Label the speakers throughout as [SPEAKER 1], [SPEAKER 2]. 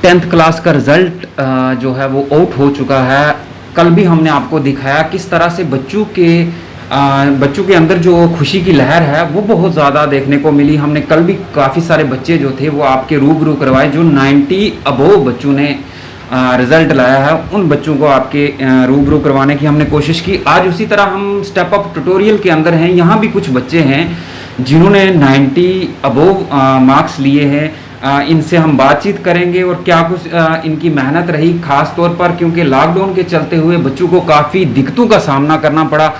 [SPEAKER 1] 10th class का result जो है वो आउट हो चुका है। कल भी हमने आपको दिखाया किस तरह से बच्चों के अंदर जो खुशी की लहर है वो बहुत ज़्यादा देखने को मिली। हमने कल भी काफ़ी सारे बच्चे जो थे वो आपके रूबरू करवाए, जो 90 अबोव बच्चों ने रिज़ल्ट लाया है, उन बच्चों को आपके रूबरू करवाने की हमने कोशिश की। आज उसी तरह हम स्टेप अप ट्यूटोरियल के अंदर हैं। यहाँ भी कुछ बच्चे हैं जिन्होंने 90 अबोव मार्क्स लिए हैं। इनसे हम बातचीत करेंगे और क्या कुछ इनकी मेहनत रही, ख़ास तौर पर क्योंकि लॉकडाउन के चलते हुए बच्चों को काफ़ी दिक्कतों का सामना करना पड़ा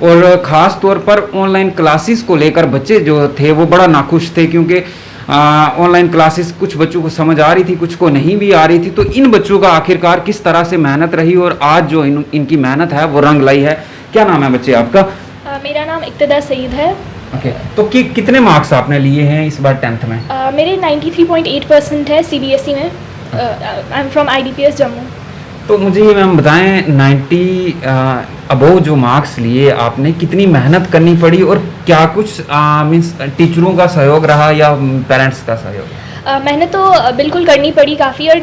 [SPEAKER 1] और ख़ास तौर पर ऑनलाइन क्लासेस को लेकर बच्चे जो थे वो बड़ा नाखुश थे, क्योंकि ऑनलाइन क्लासेस कुछ बच्चों को समझ आ रही थी, कुछ को नहीं भी आ रही थी। तो इन बच्चों का आखिरकार किस तरह से मेहनत रही और आज जो इनकी मेहनत है वो रंग लाई है। क्या नाम है बच्चे आपका?
[SPEAKER 2] मेरा नाम इक्तदा सईद है।
[SPEAKER 1] ओके, तो कितने मार्क्स आपने लिए हैं इस बार 10th में?
[SPEAKER 2] मेरे 93.8% है CBSE में। I am from IDPS Jammu.
[SPEAKER 1] तो मुझे ये मैम बताएं, 90 अबोव जो मार्क्स लिए आपने, कितनी मेहनत करनी पड़ी और क्या कुछ मीन्स टीचरों का सहयोग रहा या पेरेंट्स का सहयोग?
[SPEAKER 2] मेहनत तो बिल्कुल करनी पड़ी काफ़ी, और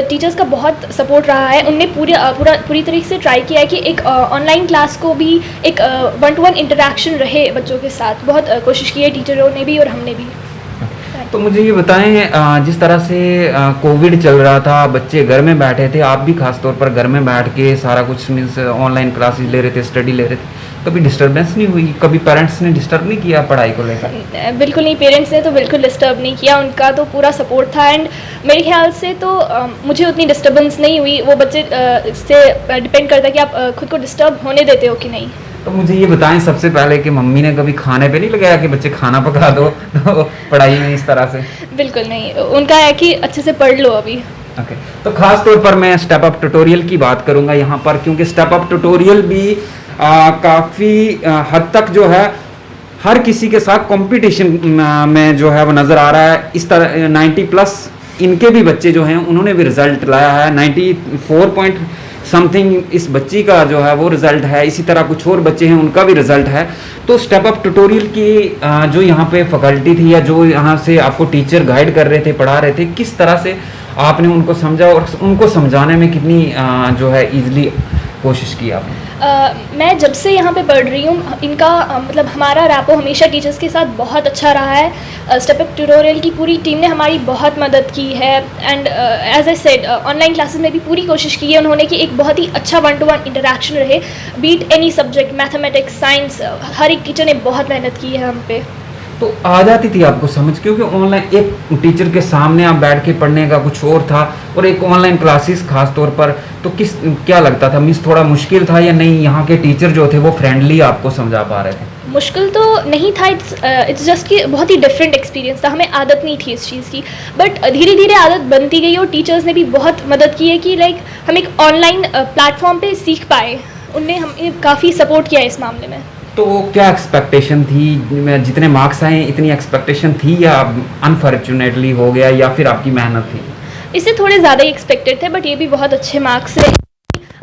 [SPEAKER 2] टीचर्स का बहुत सपोर्ट रहा है। उनने पूरी तरीके से ट्राई किया है कि एक ऑनलाइन क्लास को भी एक 1-to-1 इंटरेक्शन रहे बच्चों के साथ। बहुत कोशिश की है टीचरों ने भी और हमने भी।
[SPEAKER 1] तो मुझे ये बताएं, जिस तरह से कोविड चल रहा था, बच्चे घर में बैठे थे, आप भी खास तौर पर घर में बैठ के सारा कुछ मीन्स ऑनलाइन क्लासेस ले रहे थे, स्टडी ले रहे थे, कभी डिस्टर्बेंस नहीं हुई? कभी पेरेंट्स ने डिस्टर्ब नहीं किया पढ़ाई को लेकर?
[SPEAKER 2] बिल्कुल नहीं, पेरेंट्स ने तो बिल्कुल डिस्टर्ब नहीं किया, उनका तो पूरा सपोर्ट था। एंड मेरे ख्याल से तो मुझे उतनी डिस्टर्बेंस नहीं हुई। वो बच्चे से डिपेंड करता है कि आप खुद को डिस्टर्ब होने देते हो कि नहीं।
[SPEAKER 1] तो मुझे ये बताएं सबसे पहले कि मम्मी ने कभी खाने पे नहीं लगाया कि बच्चे खाना पका दो तो पढ़ाई में इस तरह से? बिल्कुल
[SPEAKER 2] नहीं, उनका है कि अच्छे से पढ़ लो अभी।
[SPEAKER 1] ओके, तो खास तौर पर मैं स्टेप अप ट्यूटोरियल की बात करूंगा यहाँ पर, क्योंकि स्टेप अप ट्यूटोरियल भी काफ़ी हद तक जो है हर किसी के साथ कंपटीशन में जो है वो नज़र आ रहा है। इस तरह 90 प्लस इनके भी बच्चे जो हैं उन्होंने भी रिज़ल्ट लाया है। 94 पॉइंट समथिंग इस बच्ची का जो है वो रिज़ल्ट है। इसी तरह कुछ और बच्चे हैं उनका भी रिज़ल्ट है। तो स्टेप अप ट्यूटोरियल की जो यहाँ पे फैकल्टी थी या जो यहाँ से आपको टीचर गाइड कर रहे थे, पढ़ा रहे थे, किस तरह से आपने उनको समझा और उनको समझाने में कितनी जो है ईजिली कोशिश की आपने?
[SPEAKER 2] मैं जब से यहाँ पे पढ़ रही हूँ, इनका मतलब हमारा रैपो हमेशा टीचर्स के साथ बहुत अच्छा रहा है। स्टेप अप ट्यूटोरियल की पूरी टीम ने हमारी बहुत मदद की है। And as I said, online classes में भी पूरी कोशिश की है उन्होंने कि एक बहुत ही अच्छा 1-to-1 इंटरेक्शन रहे, be it any subject, mathematics, science. हर एक टीचर ने बहुत मेहनत की है हम पे।
[SPEAKER 1] तो आ जाती थी आपको समझ? क्योंकि ऑनलाइन एक टीचर के सामने आप बैठ के पढ़ने का कुछ और था और एक ऑनलाइन क्लासेस खास तौर पर, तो क्या लगता था, मीन्स थोड़ा मुश्किल था या नहीं? यहाँ के टीचर जो थे वो फ्रेंडली आपको समझा पा रहे थे?
[SPEAKER 2] मुश्किल तो नहीं था, इट्स जस्ट कि बहुत ही डिफरेंट एक्सपीरियंस था। हमें आदत नहीं थी इस चीज़ की, बट धीरे धीरे आदत बनती गई और टीचर्स ने भी बहुत मदद की है कि लाइक हम एक ऑनलाइन प्लेटफॉर्म पे सीख पाए। उनने हमें काफ़ी सपोर्ट किया इस मामले में।
[SPEAKER 1] तो क्या एक्सपेक्टेशन थी? जितने मार्क्स आए इतनी एक्सपेक्टेशन थी या अनफॉर्चुनेटली हो गया या फिर आपकी मेहनत थी?
[SPEAKER 2] इससे थोड़े ज़्यादा ही एक्सपेक्टेड थे, बट ये भी बहुत अच्छे मार्क्स रहे।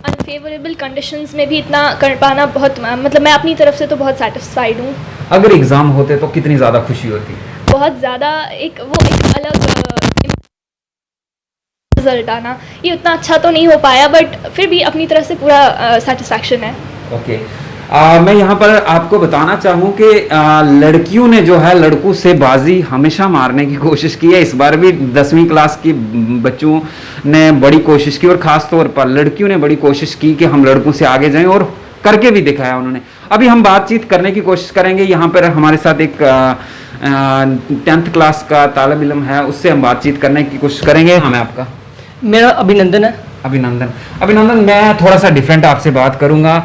[SPEAKER 2] अनफेवरेबल कंडीशंस में भी इतना कर पाना बहुत, मतलब मैं अपनी तरफ से तो बहुत सेटिस्फाइड हूँ।
[SPEAKER 1] अगर एग्ज़ाम होते तो कितनी ज़्यादा खुशी होती?
[SPEAKER 2] बहुत ज़्यादा। एक अलग रिजल्ट आना, ये उतना अच्छा तो नहीं हो पाया, बट फिर भी अपनी तरफ से पूरा सेटिस्फैक्शन है।
[SPEAKER 1] ओके, मैं यहाँ पर आपको बताना चाहूँ कि लड़कियों ने जो है लड़कों से बाजी हमेशा मारने की कोशिश की है। इस बार भी 10वीं क्लास के बच्चों ने बड़ी कोशिश की और ख़ास तौर पर लड़कियों ने बड़ी कोशिश की कि हम लड़कों से आगे जाएं, और करके भी दिखाया उन्होंने। अभी हम बातचीत करने की कोशिश करेंगे। यहाँ पर हमारे साथ एक 10th क्लास का तालिब इल्म है, उससे हम बातचीत करने की कोशिश करेंगे। हाँ, मैं आपका?
[SPEAKER 3] मेरा अभिनंदन है।
[SPEAKER 1] अभिनंदन, मैं थोड़ा सा डिफरेंट आपसे बात करूँगा।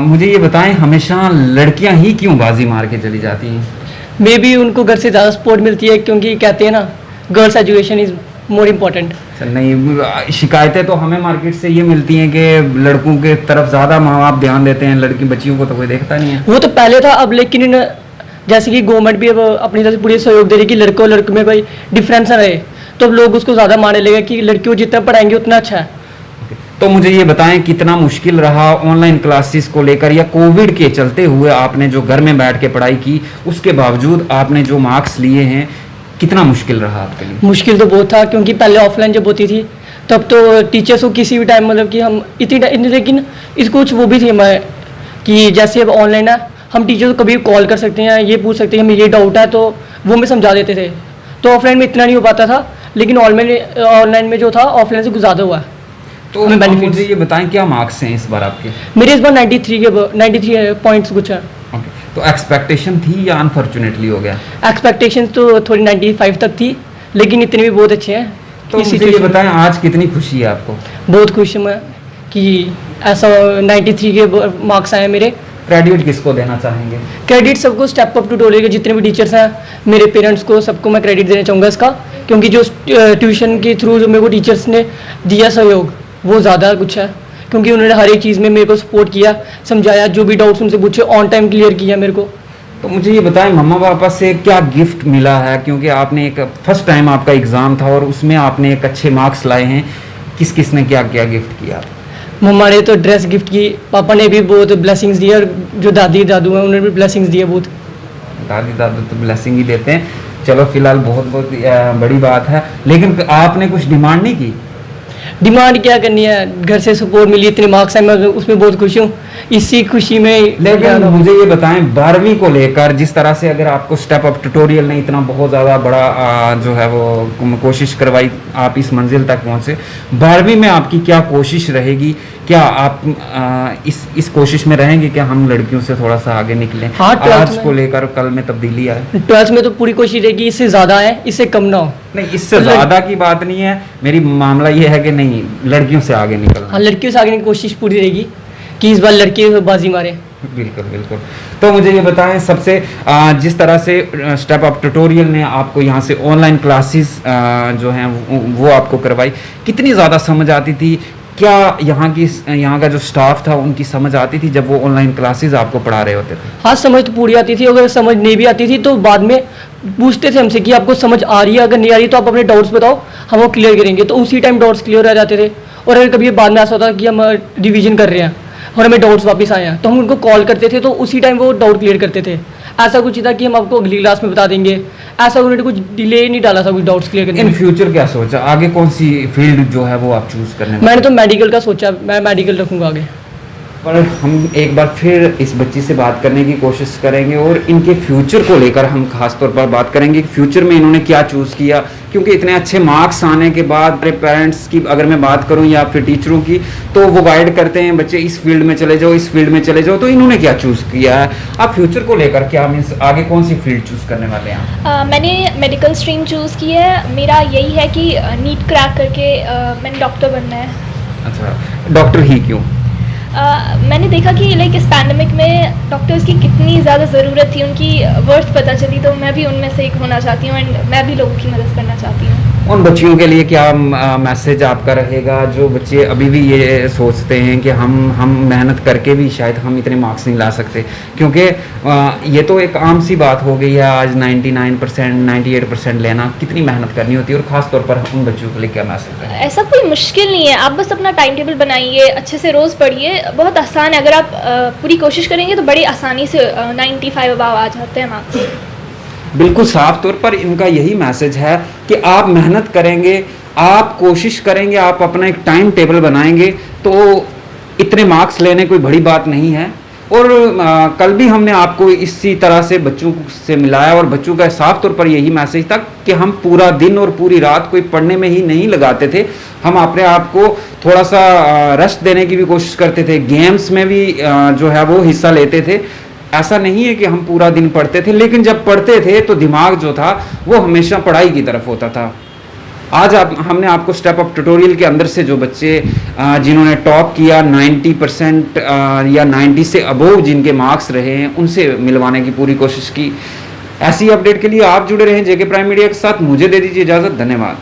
[SPEAKER 1] मुझे ये बताएं, हमेशा लड़कियां ही क्यों बाजी मार के चली जाती हैं?
[SPEAKER 3] मे बी उनको घर से ज़्यादा सपोर्ट मिलती है, क्योंकि कहते हैं ना, girls education is more important.
[SPEAKER 1] नहीं, शिकायतें तो हमें मार्केट से ये मिलती हैं कि लड़कों के तरफ ज़्यादा माँ बाप ध्यान देते हैं, लड़की बच्चियों को तो कोई देखता नहीं है।
[SPEAKER 3] वो तो पहले था, अब लेकिन जैसे कि गवर्नमेंट भी अब अपनी तरफ से पूरी सहयोग दे रही है कि लड़कों और लड़कों में कोई डिफरेंस ना रहे, तो अब लोग उसको ज़्यादा मानने लगे कि लड़कियों जितना पढ़ाएंगे उतना अच्छा है।
[SPEAKER 1] तो मुझे ये बताएं, कितना मुश्किल रहा ऑनलाइन क्लासेस को लेकर, या कोविड के चलते हुए आपने जो घर में बैठ के पढ़ाई की, उसके बावजूद आपने जो मार्क्स लिए हैं, कितना मुश्किल रहा आपके लिए?
[SPEAKER 3] मुश्किल तो बहुत था, क्योंकि पहले ऑफलाइन जब होती थी तब तो टीचर्स को किसी भी टाइम मतलब कि हम लेकिन इसको कुछ वो भी थी हमारे कि जैसे अब ऑनलाइन है, हम टीचर को कभी कॉल कर सकते हैं, ये पूछ सकते हैं हमें ये डाउट है, तो वो हमें समझा देते थे। तो ऑफलाइन में इतना नहीं हो पाता था, लेकिन ऑनलाइन में जो था ऑफलाइन से कुछ ज़्यादा हुआ।
[SPEAKER 1] तो
[SPEAKER 3] हमें
[SPEAKER 1] आप
[SPEAKER 3] benefits-
[SPEAKER 1] मुझे ये बताएं क्या मार्क्स हैं इस बार आपके?
[SPEAKER 3] मेरे इस बार 93 पॉइंट्स कुछ है।
[SPEAKER 1] ओके, तो एक्सपेक्टेशन थी या अनफॉर्चुनेटली हो गया?
[SPEAKER 3] एक्सपेक्टेशन तो थोड़ी 95 तक थी, लेकिन इतने भी बहुत अच्छे हैं।
[SPEAKER 1] तो
[SPEAKER 3] इस
[SPEAKER 1] मुझे ये
[SPEAKER 3] situation-
[SPEAKER 1] बताएं आज कितनी खुशी है आपको?
[SPEAKER 3] बहुत खुश हूँ मैं कि ऐसा 93 के मार्क्स आए मेरे।
[SPEAKER 1] क्रेडिट किसको देना चाहेंगे?
[SPEAKER 3] क्रेडिट सबको, स्टेप अप ट्यूटोरियल के जितने भी टीचर्स हैं, मेरे पेरेंट्स को, सबको मैं क्रेडिट देना चाहूँगा इसका, क्योंकि जो ट्यूशन के थ्रू जो मेरे को टीचर्स ने दिया सहयोग वो ज़्यादा कुछ है, क्योंकि उन्होंने हर एक चीज़ में मेरे को सपोर्ट किया, समझाया, जो भी डाउट्स उनसे पूछे ऑन टाइम क्लियर किया मेरे को।
[SPEAKER 1] तो मुझे ये बताएं मम्मा पापा से क्या गिफ्ट मिला है, क्योंकि आपने एक फर्स्ट टाइम आपका एग्ज़ाम था और उसमें आपने एक अच्छे मार्क्स लाए हैं। किस किस ने क्या क्या गिफ्ट किया?
[SPEAKER 3] मम्मा ने तो ड्रेस गिफ्ट की, पापा ने भी बहुत ब्लेसिंग्स दिए, और जो दादी दादू हैं उन्होंने भी ब्लेसिंग्स दिए बहुत।
[SPEAKER 1] दादी दादू तो ब्लेसिंग ही देते हैं। चलो फिलहाल बहुत बहुत बड़ी बात है, लेकिन आपने कुछ डिमांड नहीं की?
[SPEAKER 3] डिमांड क्या करनी है, घर से सपोर्ट मिली, इतने मार्क्स हैं, मैं उसमें बहुत खुश हूँ। इसी खुशी में
[SPEAKER 1] लेकिन मुझे ये बताएं 12वीं को लेकर जिस तरह से अगर आपको स्टेप अप ट्यूटोरियल ने इतना बहुत ज़्यादा बड़ा जो है वो कोशिश करवाई, आप इस मंजिल तक पहुंचे, 12वीं में आपकी क्या कोशिश रहेगी? क्या आप इस कोशिश में रहेंगे कि हम लड़कियों से थोड़ा सा आगे निकलें?
[SPEAKER 3] हाँ, 12th
[SPEAKER 1] आज
[SPEAKER 3] में-
[SPEAKER 1] को लेकर कल में तब्दीली आए?
[SPEAKER 3] 12th में तो पूरी कोशिश रहेगी इससे ज़्यादा है, इससे कम ना हो।
[SPEAKER 1] नहीं, इससे ज़्यादा की बात नहीं है, मेरी मामला ये है कि नहीं, लड़कियों से आगे निकलना।
[SPEAKER 3] हाँ, लड़कियों से आगे की कोशिश पूरी रहेगी कि इस बार लड़के बाजी मारे।
[SPEAKER 1] बिल्कुल बिल्कुल। तो मुझे ये बताएं सबसे जिस तरह से स्टेप अप ट्यूटोरियल ने आपको यहाँ से ऑनलाइन क्लासेस जो हैं वो आपको करवाई, कितनी ज़्यादा समझ आती थी? क्या यहाँ का जो स्टाफ था उनकी समझ आती थी जब वो ऑनलाइन क्लासेस आपको पढ़ा रहे होते थे?
[SPEAKER 3] हाँ, समझ तो पूरी आती थी, अगर समझ नहीं भी आती थी तो बाद में पूछते थे हमसे कि आपको समझ आ रही है, अगर नहीं आ रही तो आप अपने डाउट्स बताओ, हम वो क्लियर करेंगे। तो उसी टाइम डाउट्स क्लियर हो जाते थे। और अगर कभी बाद में ऐसा होता कि हम रिवीजन कर रहे हैं और हमें डाउट्स वापस आए हैं, तो हम उनको कॉल करते थे, तो उसी टाइम वो डाउट क्लियर करते थे। ऐसा कुछ ही था कि हम आपको अगली क्लास में बता देंगे, ऐसा उन्होंने कुछ डिले नहीं डाला था कुछ डाउट्स क्लियर करने
[SPEAKER 1] इन
[SPEAKER 3] में।
[SPEAKER 1] फ्यूचर क्या सोचा, आगे कौन सी फील्ड जो है वो आप चूज करने
[SPEAKER 3] मैंने तो मेडिकल का सोचा, मैं मेडिकल रखूँगा आगे।
[SPEAKER 1] पर हम एक बार फिर इस बच्ची से बात करने की कोशिश करेंगे और इनके फ्यूचर को लेकर हम खास तौर पर बात करेंगे कि फ्यूचर में इन्होंने क्या चूज़ किया, क्योंकि इतने अच्छे मार्क्स आने के बाद मेरे पेरेंट्स की अगर मैं बात करूं या फिर टीचरों की, तो वो गाइड करते हैं बच्चे इस फील्ड में चले जाओ, इस फील्ड में चले जाओ। तो इन्होंने क्या चूज़ किया है? आप फ्यूचर को लेकर क्या मीन्स आगे कौन सी फील्ड चूज़ करने वाले हैं?
[SPEAKER 2] मैंने मेडिकल स्ट्रीम चूज़ की है। मेरा यही है कि नीट क्रैक करके मैंने डॉक्टर बनना है।
[SPEAKER 1] अच्छा, डॉक्टर ही क्यों?
[SPEAKER 2] मैंने देखा कि लाइक इस पैंडमिक में डॉक्टर्स की कितनी ज़्यादा ज़रूरत थी, उनकी वर्थ पता चली, तो मैं भी उनमें से एक होना चाहती हूँ एंड मैं भी लोगों की मदद करना चाहती हूँ।
[SPEAKER 1] उन बच्चियों के लिए क्या मैसेज आपका रहेगा जो बच्चे अभी भी ये सोचते हैं कि हम मेहनत करके भी शायद हम इतने मार्क्स नहीं ला सकते? क्योंकि ये तो एक आम सी बात हो गई है आज 99% 98% लेना, कितनी मेहनत करनी होती है, और ख़ास तौर पर उन बच्चों के लिए क्या मैसेज है?
[SPEAKER 2] ऐसा कोई मुश्किल नहीं है, आप बस अपना टाइम टेबल बनाइए, अच्छे से रोज़ पढ़िए, बहुत आसान है। अगर आप पूरी कोशिश करेंगे तो बड़ी आसानी से 95 अबाव आ जाते हैं मार्क्स।
[SPEAKER 1] बिल्कुल साफ तौर पर इनका यही मैसेज है कि आप मेहनत करेंगे, आप कोशिश करेंगे, आप अपना एक टाइम टेबल बनाएंगे तो इतने मार्क्स लेने कोई बड़ी बात नहीं है। और कल भी हमने आपको इसी तरह से बच्चों से मिलाया और बच्चों का साफ तौर पर यही मैसेज था कि हम पूरा दिन और पूरी रात कोई पढ़ने में ही नहीं लगाते थे, हम अपने आप को थोड़ा सा रेस्ट देने की भी कोशिश करते थे, गेम्स में भी जो है वो हिस्सा लेते थे। ऐसा नहीं है कि हम पूरा दिन पढ़ते थे, लेकिन जब पढ़ते थे तो दिमाग जो था वो हमेशा पढ़ाई की तरफ होता था। आज हमने आपको स्टेप अप ट्यूटोरियल के अंदर से जो बच्चे जिन्होंने टॉप किया 90% या 90 से अबोव जिनके मार्क्स रहे हैं उनसे मिलवाने की पूरी कोशिश की। ऐसी अपडेट के लिए आप जुड़े रहें जेके प्राइम मीडिया के साथ। मुझे दे दीजिए इजाज़त, धन्यवाद।